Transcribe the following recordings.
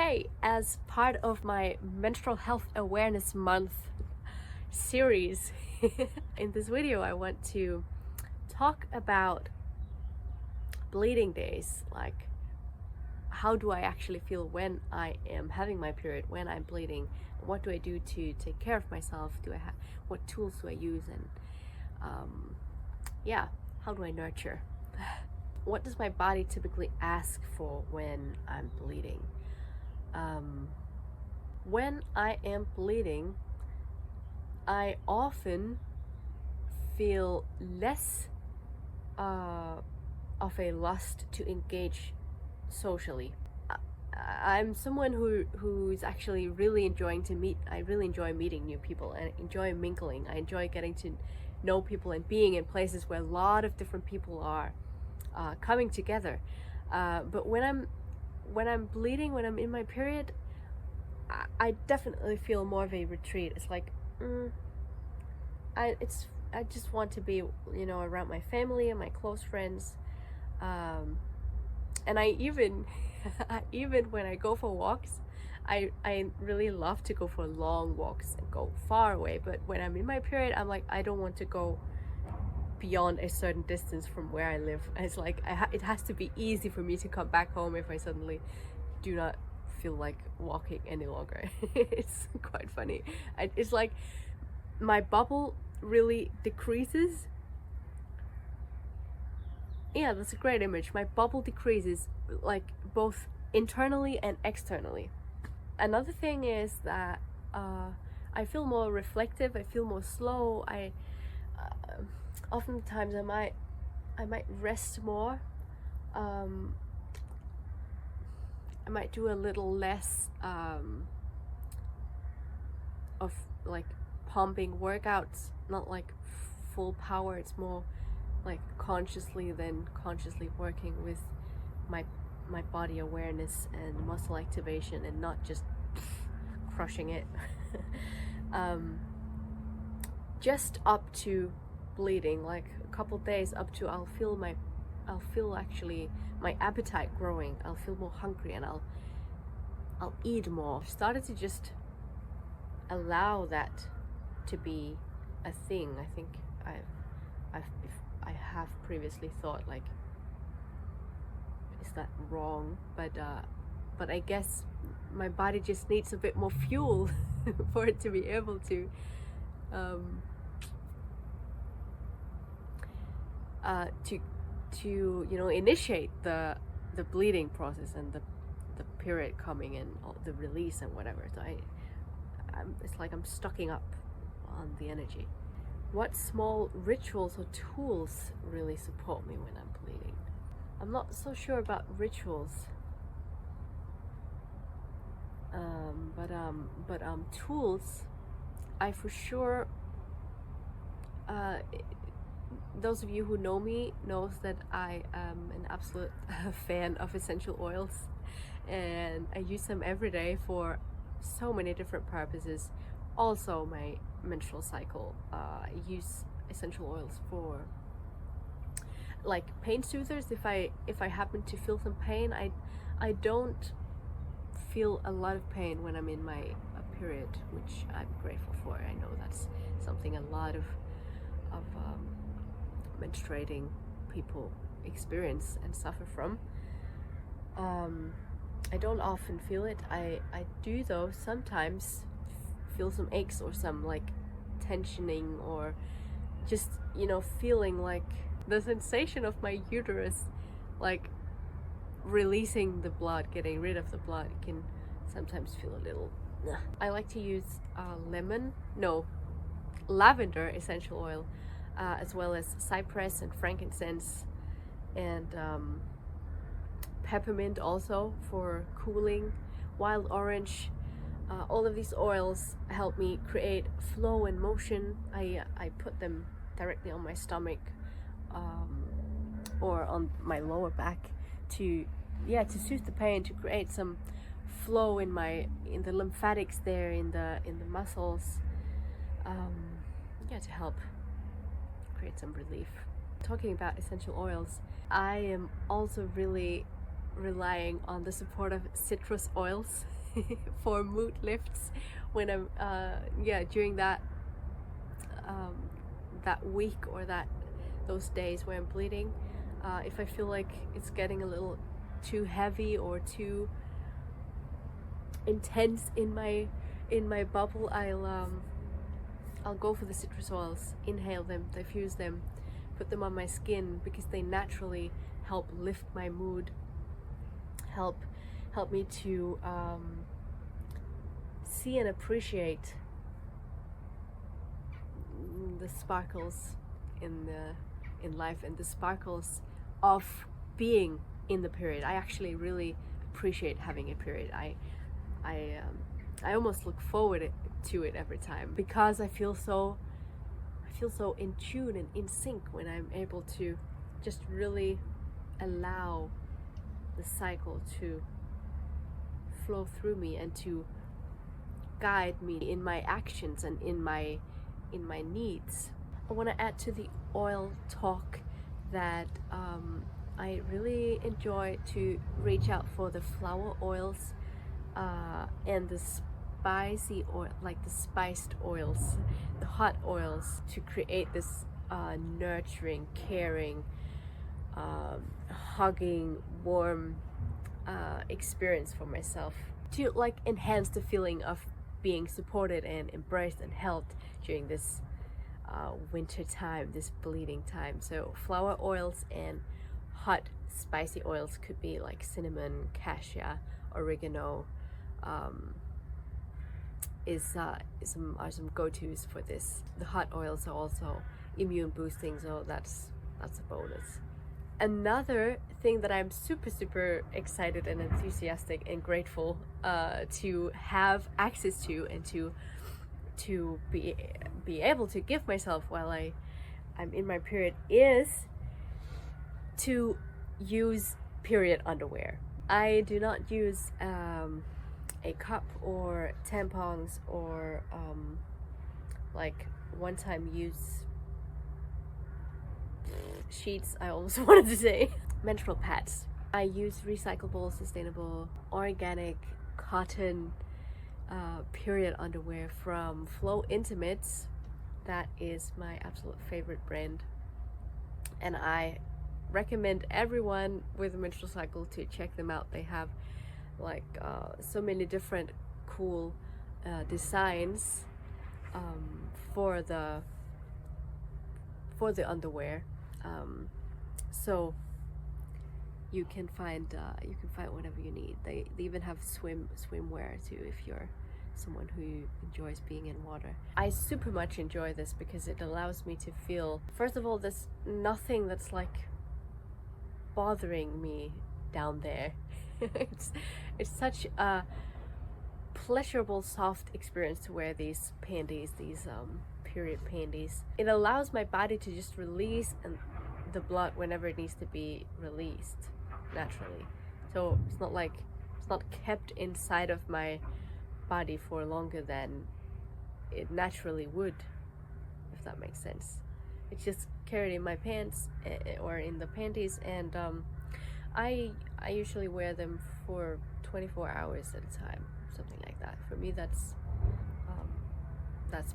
Okay, as part of my Menstrual Health Awareness Month series, in this video I want to talk about bleeding days. Like, how do I actually feel when I am having my period, when I'm bleeding? What do I do to take care of myself? What tools do I use? And yeah, how do I nurture? What does my body typically ask for when I'm bleeding? When I am bleeding, I often feel less of a lust to engage socially. I'm someone who's actually really enjoying to meet. I really enjoy meeting new people and enjoy mingling. I enjoy getting to know people and being in places where a lot of different people are coming together. But when I'm bleeding, when I'm in my period, I definitely feel more of a retreat. It's like I just want to be, around my family and my close friends, and I even even when I go for walks, I really love to go for long walks and go far away. But when I'm in my period, I'm like, I don't want to go beyond a certain distance from where I live. And it's like it has to be easy for me to come back home if I suddenly do not feel like walking any longer. It's quite funny. It's like my bubble really decreases. Yeah, that's a great image. My bubble decreases, like, both internally and externally. Another thing is that I feel more reflective. I feel more slow. Oftentimes I might rest more. I might do a little less of like pumping workouts, not like full power. It's more like consciously working with my body awareness and muscle activation, and not just crushing it. Just up to bleeding, like a couple days up to, I'll feel actually my appetite growing. I'll feel more hungry and I'll eat more. I've started to just allow that to be a thing. I think I have previously thought, like, is that wrong? But I guess my body just needs a bit more fuel for it to be able to initiate the bleeding process and the period coming and the release and whatever. So it's like I'm stocking up on the energy. What small rituals or tools really support me when I'm bleeding? I'm not so sure about rituals, but tools, I for sure. Those of you who know me knows that I am an absolute fan of essential oils, and I use them every day for so many different purposes. Also, my menstrual cycle, I use essential oils for like pain soothers. If I happen to feel some pain, I don't feel a lot of pain when I'm in my period, which I'm grateful for. I know that's something a lot of menstruating people experience and suffer from. I don't often feel it. I do though sometimes feel some aches or some like tensioning, or just feeling like the sensation of my uterus like releasing the blood, getting rid of the blood, can sometimes feel a little. I like to use lavender essential oil, as well as Cypress and Frankincense, and Peppermint also for cooling, wild orange. All of these oils help me create flow and motion. I put them directly on my stomach, or on my lower back to soothe the pain, to create some flow in the lymphatics there, in the muscles, to help create some relief. Talking about essential oils, I am also really relying on the support of citrus oils for mood lifts when I'm during that week or those days where I'm bleeding. If I feel like it's getting a little too heavy or too intense in my bubble, I'll go for the citrus oils, inhale them, diffuse them, put them on my skin, because they naturally help lift my mood, help me to see and appreciate the sparkles in life and the sparkles of being in the period. I actually really appreciate having a period. I almost look forward to it every time, because I feel so in tune and in sync when I'm able to just really allow the cycle to flow through me and to guide me in my actions and in my needs. I want to add to the oil talk that I really enjoy to reach out for the flower oils and the spicy oil, like the spiced oils, the hot oils, to create this nurturing, caring, hugging, warm experience for myself, to like enhance the feeling of being supported and embraced and held during this winter time, this bleeding time. So flower oils and hot spicy oils could be like cinnamon, cassia, oregano, are some go-tos for this. The hot oils are also immune boosting, so that's a bonus. Another thing that I'm super excited and enthusiastic and grateful to have access to and to be able to give myself while I'm in my period is to use period underwear. I do not use a cup or tampons or like one-time use sheets, I almost wanted to say. Menstrual pads. I use recyclable, sustainable, organic cotton period underwear from Flow Intimates. That is my absolute favorite brand, and I recommend everyone with a menstrual cycle to check them out. They have like so many different cool designs for the underwear, so you can find whatever you need. They even have swimwear too, if you're someone who enjoys being in water. I super much enjoy this because it allows me to feel, first of all, there's nothing that's like bothering me down there. it's such a pleasurable, soft experience to wear these panties, these period panties. It allows my body to just release the blood whenever it needs to be released naturally. So it's not kept inside of my body for longer than it naturally would, if that makes sense. It's just carried in my pants or in the panties, and I usually wear them for 24 hours at a time, something like that. For me, that's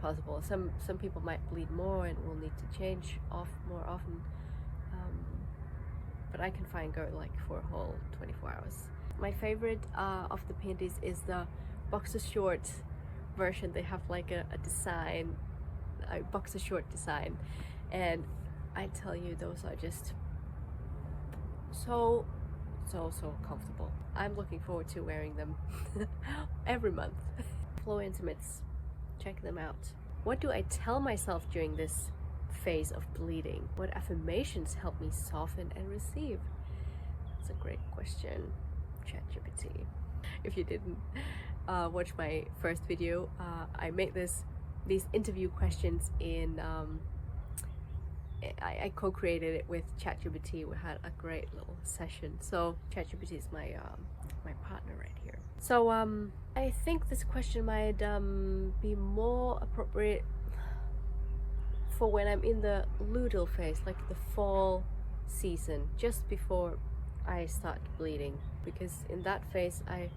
possible. Some people might bleed more and will need to change off more often, but I can find go like for a whole 24 hours. My favorite of the panties is the boxer short version. They have like a design, a boxer short design, and I tell you, those are just so comfortable. I'm looking forward to wearing them every month. Flow Intimates, check them out. What do I tell myself during this phase of bleeding? What affirmations help me soften and receive? That's a great question, ChatGPT. If you didn't watch my first video, I made these interview questions in I co-created it with ChatGPT. We had a great little session. So ChatGPT is my partner right here. So I think this question might be more appropriate for when I'm in the luteal phase, like the fall season, just before I start bleeding, because in that phase I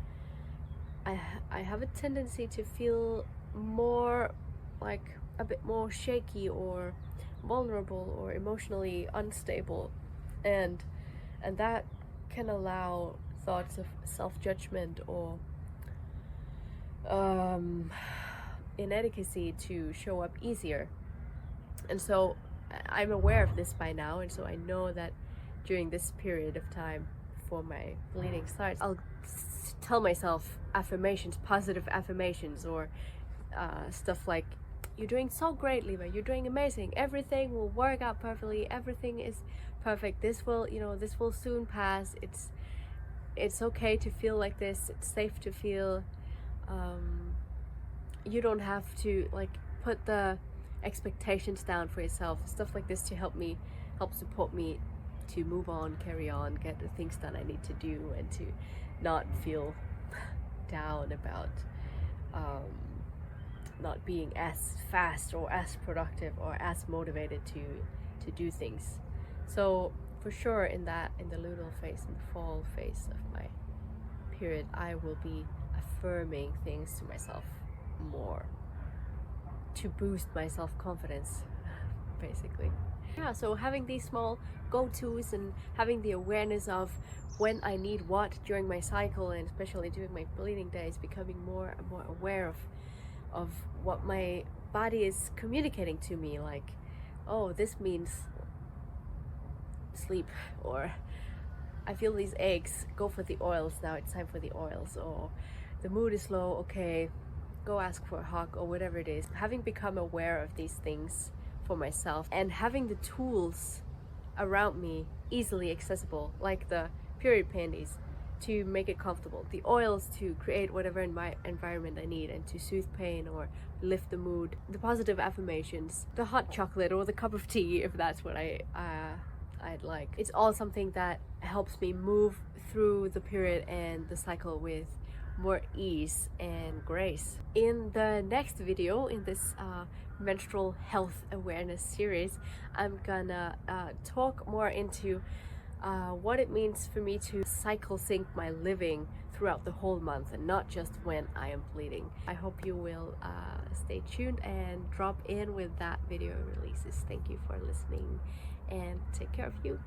have a tendency to feel more like a bit more shaky or vulnerable or emotionally unstable, and that can allow thoughts of self-judgment or inadequacy to show up easier. And so I'm aware of this by now, and so I know that during this period of time before my bleeding starts, I'll tell myself affirmations, positive affirmations, or stuff like, "You're doing so great, Leva, you're doing amazing, everything will work out perfectly, everything is perfect, this will, this will soon pass, it's okay to feel like this, it's safe to feel, you don't have to like put the expectations down for yourself," stuff like this to help support me to move on, carry on, get the things done I need to do, and to not feel down about not being as fast or as productive or as motivated to do things. So for sure, in the luteal phase, in the fall phase of my period, I will be affirming things to myself more to boost my self-confidence, basically. Yeah, so having these small go-tos and having the awareness of when I need what during my cycle, and especially during my bleeding days, becoming more and more aware of what my body is communicating to me, like, oh, this means sleep, or I feel these aches, go for the oils now, it's time for the oils, or the mood is low, okay, go ask for a hug, or whatever it is. Having become aware of these things for myself, and having the tools around me easily accessible, like the period panties to make it comfortable, the oils to create whatever in my environment I need and to soothe pain or lift the mood, the positive affirmations, the hot chocolate or the cup of tea if that's what I'd like. It's all something that helps me move through the period and the cycle with more ease and grace. In the next video, in this menstrual health awareness series, I'm gonna talk more into what it means for me to cycle sync my living throughout the whole month and not just when I am bleeding. I hope you will stay tuned and drop in when that video releases. Thank you for listening, and take care of you.